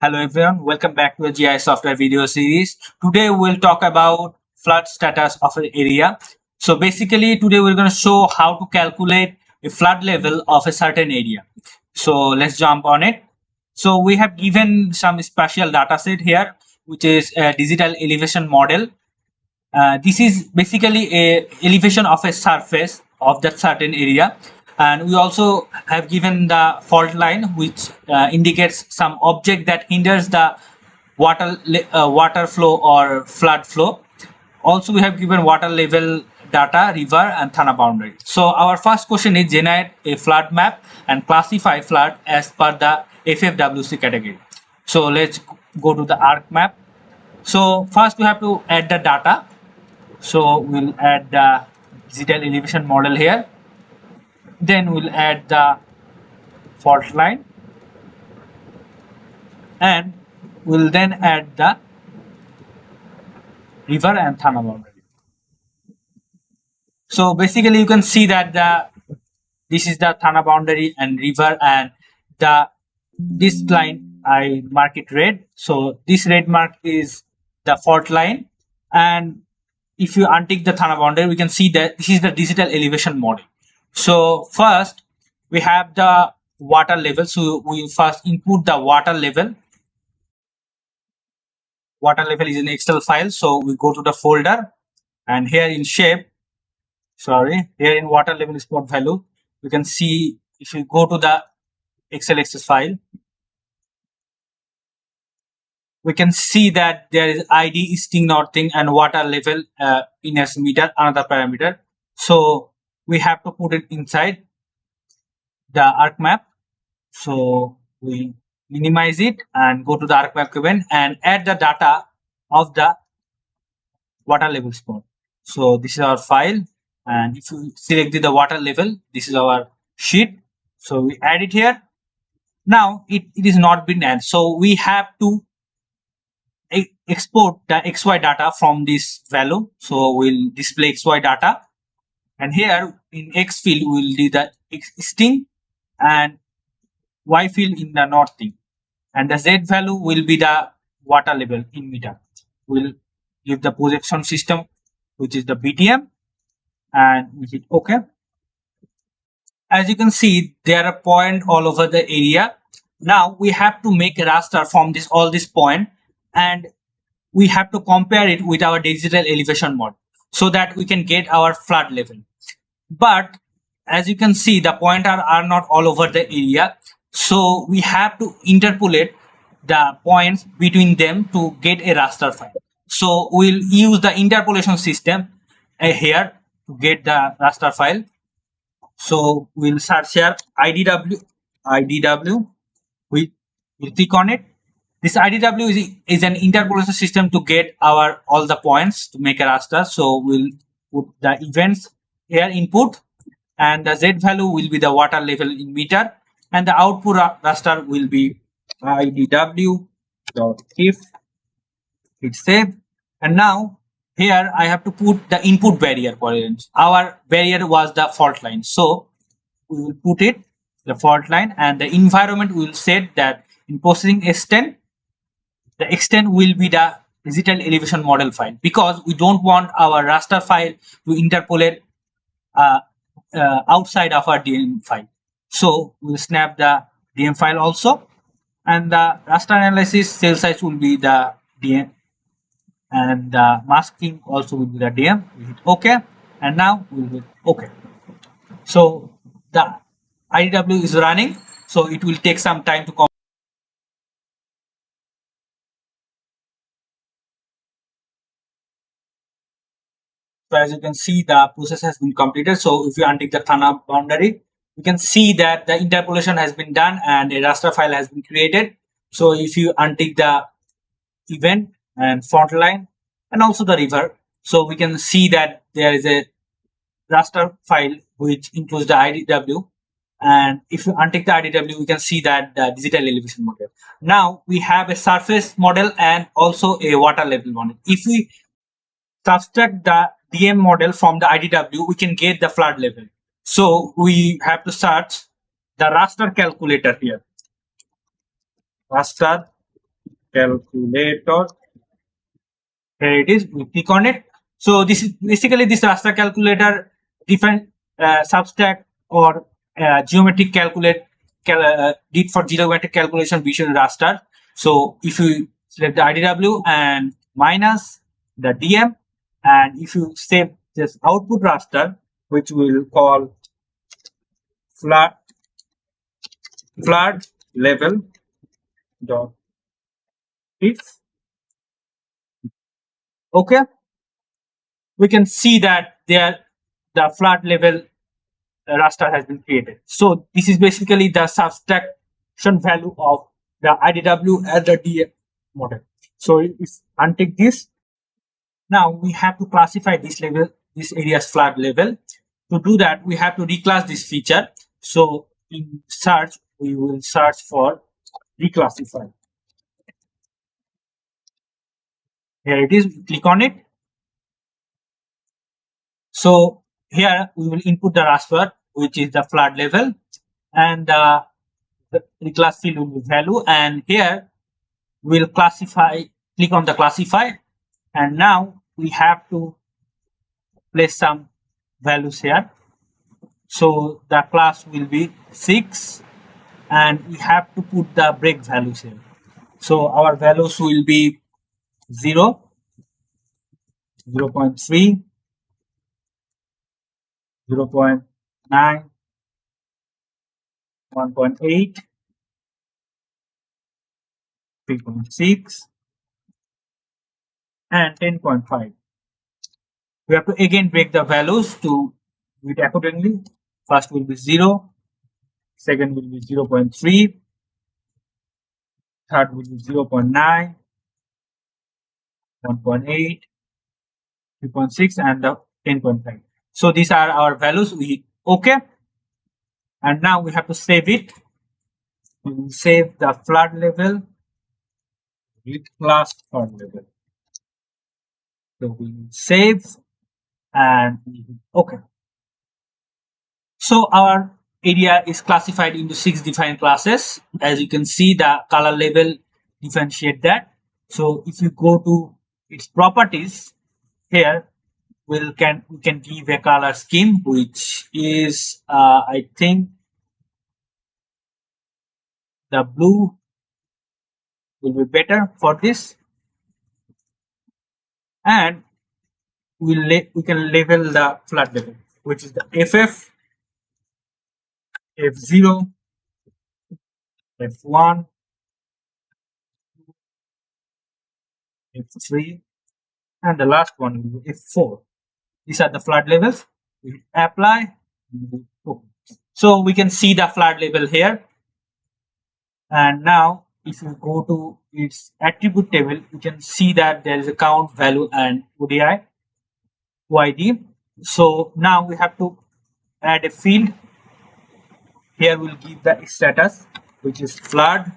Hello everyone, welcome back to a GIS software video series. Today we'll talk about flood status of an area. So basically today we're going to show how to calculate a flood level of a certain area. So let's jump on it. So we have given some spatial data set here, which is a digital elevation model. This is basically a elevation of a surface of that certain area, and we also have given the fault line, which indicates some object that hinders the water flow or flood flow. Also, we have given water level data, river and Thana boundary. So our first question is generate a flood map and classify flood as per the FFWC category. So let's go to the arc map. So first we have to add the data. So we'll add the digital elevation model here. Then we'll add the fault line, and we'll then add the river and Thana boundary. So basically you can see that this is the Thana boundary and river, and this line I mark it red. So this red mark is the fault line, and if you untick the Thana boundary, we can see that this is the digital elevation model. So first we have the water level. So we first input the water level. Water level is an Excel file. So we go to the folder, and here in shape, here in water level spot value, you can see if you go to the Excel access file, we can see that there is ID easting, northing, and water level in S meter, another parameter. So we have to put it inside the arc map. So we minimize it and go to the arc map event and add the data of the water level spot. So this is our file, and if you select the water level, this is our sheet. So we add it here. Now it is not been added, so we have to export the XY data from this value. So we'll display XY data, and here in X field we'll do the easting and Y field in the northing, and the Z value will be the water level in meter. We'll give the projection system, which is the BTM, and we hit OK. As you can see, there are points all over the area. Now we have to make a raster from all this point, and we have to compare it with our digital elevation model so that we can get our flood level. But as you can see, the pointers are not all over the area, so we have to interpolate the points between them to get a raster file. So we'll use the interpolation system here to get the raster file. So we'll search here IDW. We'll click on it. This IDW is an interpolation system to get all the points to make a raster. So we'll put the events here input, and the Z value will be the water level in meter, and the output raster will be IDW.if. Hit save, and now here I have to put the input barrier coordinates. Our barrier was the fault line, so we will put it the fault line, and the environment will set that in processing extent, the extent will be the digital elevation model file, because we don't want our raster file to interpolate outside of our DM file. So we'll snap the DM file also, and the raster analysis cell size will be the DM, and the masking also will be the DM. We hit OK, and now we'll hit OK. So the IDW is running, so it will take some time to complete. So as you can see, the process has been completed. So if you untick the Thana boundary, you can see that the interpolation has been done and a raster file has been created. So if you untick the event and fault line and also the river, so we can see that there is a raster file which includes the IDW. And if you untick the IDW, we can see that the digital elevation model. Now we have a surface model and also a water level model. If we subtract the DM model from the IDW, we can get the flood level. So we have to search the raster calculator here. Raster calculator. Here it is. We click on it. So this is basically this raster calculator, different subtract or geometric did for geometric calculation visual raster. So if you select the IDW and minus the DM, and if you save this output raster, which we'll call flood level dot if, okay, we can see that there the flood level raster has been created. So this is basically the subtraction value of the IDW and the DM model. So if untick this, now we have to classify this level, this area's flood level. To do that, we have to reclass this feature. So in search, we will search for reclassify. Here it is. We click on it. So here we will input the raster, which is the flood level, and the reclass field will be value. And here we'll classify. Click on the classify, and now we have to place some values here. So the class will be 6, and we have to put the break values here. So our values will be 0, 0.3, 0.9, 1.8, 3.6, and 10.5. We have to again break the values to do it accordingly. First will be 0, second will be 0.3, third will be 0.9, 1.8, 3.6, and the 10.5. So these are our values. We okay, and now we have to save it. We will save the flood level with class flood level. So we will save and okay. So our area is classified into 6 defined classes. As you can see, the color level differentiate that. So if you go to its properties, here we can give a color scheme, which is I think the blue will be better for this, and we can label the flood level, which is the FF, F0, F1, F3, and the last one will be F4. These are the flood levels. We apply. So we can see the flood level here. And now if you go to its attribute table, you can see that there is a count, value, and ODI, OID. So now we have to add a field. Here we'll give the status, which is flood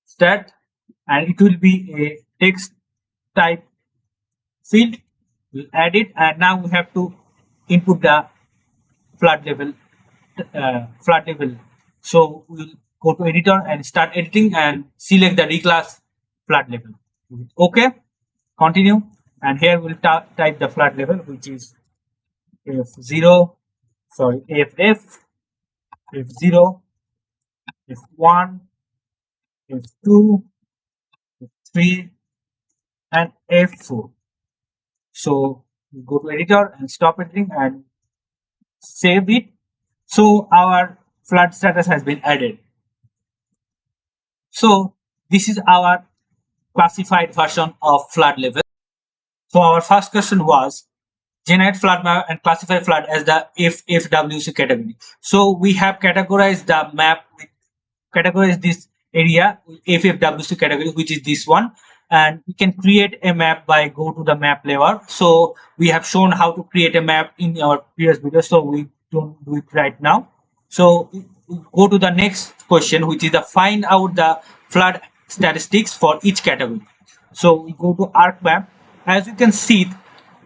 stat, and it will be a text type field. We'll add it, and now we have to input the flood level. So we'll go to editor and start editing and select the reclass flood level. Okay, continue, and here we'll type the flood level, which is F0, sorry, FF, F0, F1, F2, F3, and F4. So we go to editor and stop editing and save it. So our flood status has been added. So this is our classified version of flood level. So our first question was generate flood map and classify flood as the FWC category. So we have categorized the map, categorize this area FFWC category, which is this one, and we can create a map by go to the map layer. So we have shown how to create a map in our previous video, so we don't do it right now. So we go to the next question, which is the find out the flood statistics for each category. So we go to ArcMap. As you can see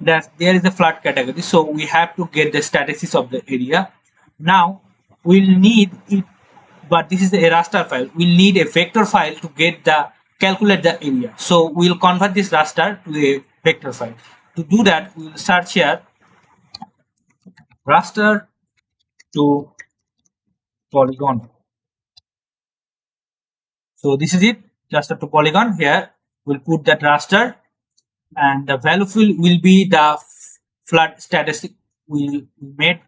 that there is a flood category, so we have to get the statistics of the area. Now we'll need it but this is a raster file. We'll need a vector file to calculate the area. So we'll convert this raster to a vector file. To do that, we'll search here raster to polygon. So this is it, raster to polygon. Here we'll put that raster, and the value field will be the flood statistic we made.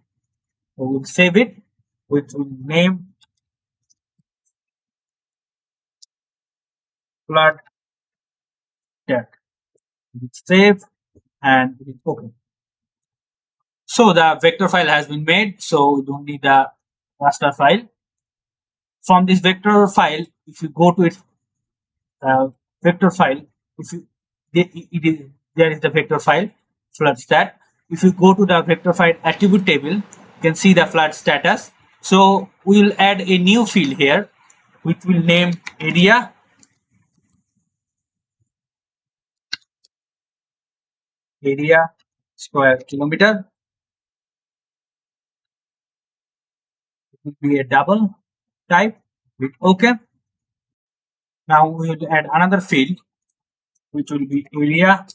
So we'll save it, which will name flood stat. We'll save and it's okay. So the vector file has been made, so we don't need the raster file. From this vector file, if you go to its vector file, if you there is the vector file flood stat. If you go to the vector file attribute table, you can see the flood status. So we will add a new field here, which will name area square kilometer. It will be a double type with OK. Now we will add another field, which will be area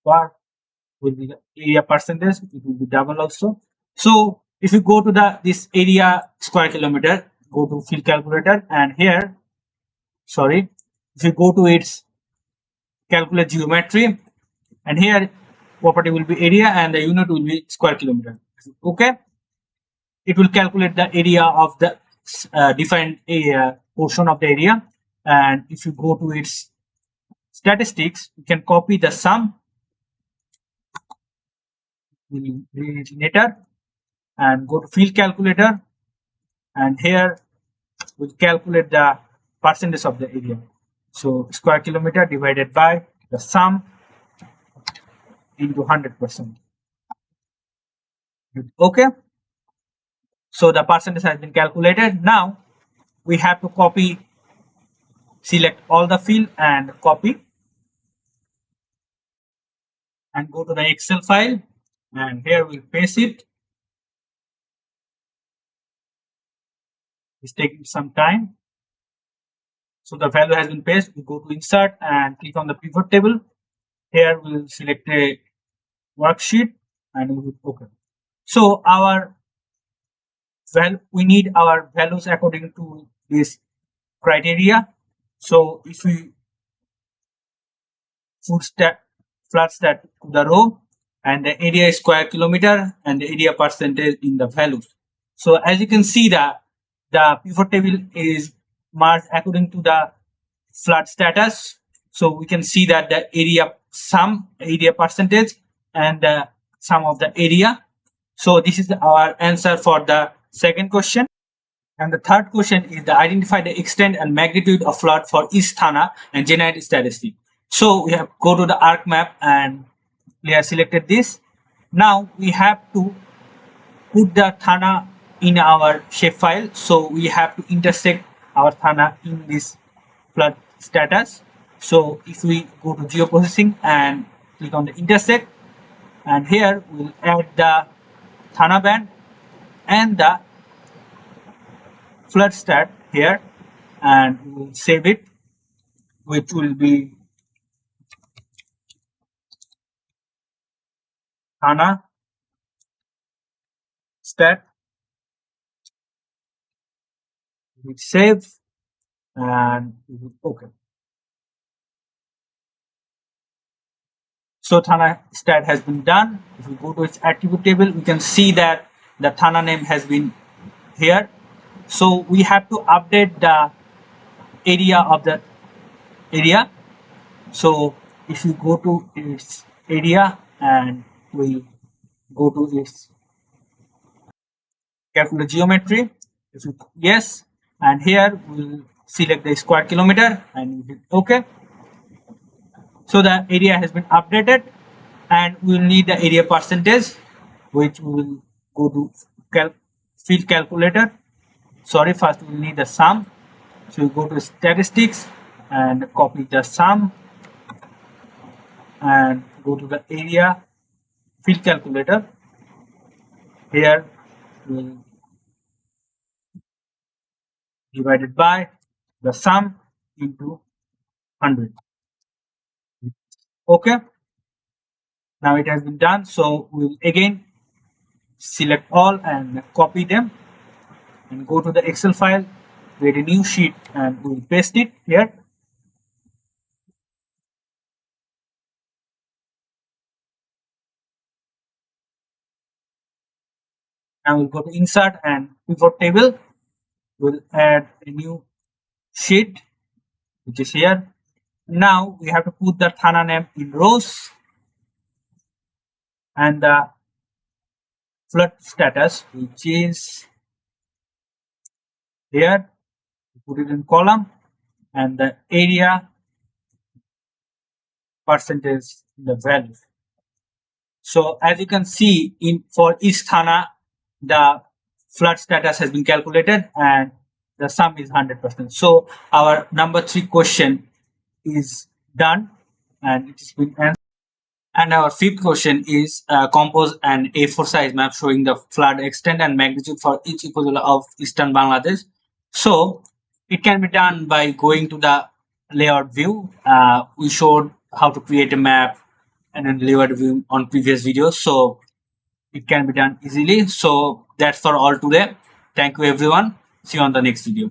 bar, will be the area percentage. It will be double also. So if you go to this area square kilometer, go to field calculator, and here, sorry, if you go to its calculate geometry, and here property will be area and the unit will be square kilometer. Okay, it will calculate the area of the defined area portion of the area. And if you go to its statistics, you can copy the sum later and go to field calculator, and here we'll calculate the percentage of the area. So square kilometer divided by the sum into 100%. Okay, so the percentage has been calculated. Now we have to select all the field and copy, and go to the Excel file, and here we'll paste it. It's taking some time. So the value has been pasted. We go to insert and click on the pivot table. Here we'll select a worksheet and we will OK. So we need our values according to this criteria. So if we put flood stat to the row, and the area is square kilometer and the area percentage in the values. So as you can see, the pivot table is marked according to the flood status. So we can see that the area percentage and the sum of the area. So this is our answer for the second question. And the third question is to identify the extent and magnitude of flood for each thana and generate statistic. So we have go to the arc map, and we have selected this. Now we have to put the thana in our shapefile. So we have to intersect our thana in this flood status. So if we go to geoprocessing and click on the intersect, and here we'll add the thana band and the flood stat here, and we'll save it, which will be thana stat. We save and OK. So thana stat has been done. If we go to its attribute table, we can see that the thana name has been here. So we have to update the area of the area. So if you go to its area and we go to its calculate geometry, if you yes, and here we'll select the square kilometer and hit OK. So the area has been updated, and we'll need the area percentage, which we will go to field calculator. Sorry, first we'll need the sum. So you go to statistics and copy the sum and go to the area field calculator. Here we'll divided by the sum into 100. Okay, now it has been done. So we'll again select all and copy them and go to the Excel file, create a new sheet, and we'll paste it here. Now we'll go to insert and pivot table. We'll add a new sheet which is here. Now we have to put the Thana name in rows and the flood status which is here. Put it in column and the area percentage in the value. So as you can see, in for each Thana, the flood status has been calculated and the sum is 100%. So our number 3 question is done and it has been answered. And our fifth question is compose an A4 size map showing the flood extent and magnitude for each episode of eastern Bangladesh. So it can be done by going to the layout view. We showed how to create a map and then layout view on previous videos. So it can be done easily. So that's for all today. Thank you everyone. See you on the next video.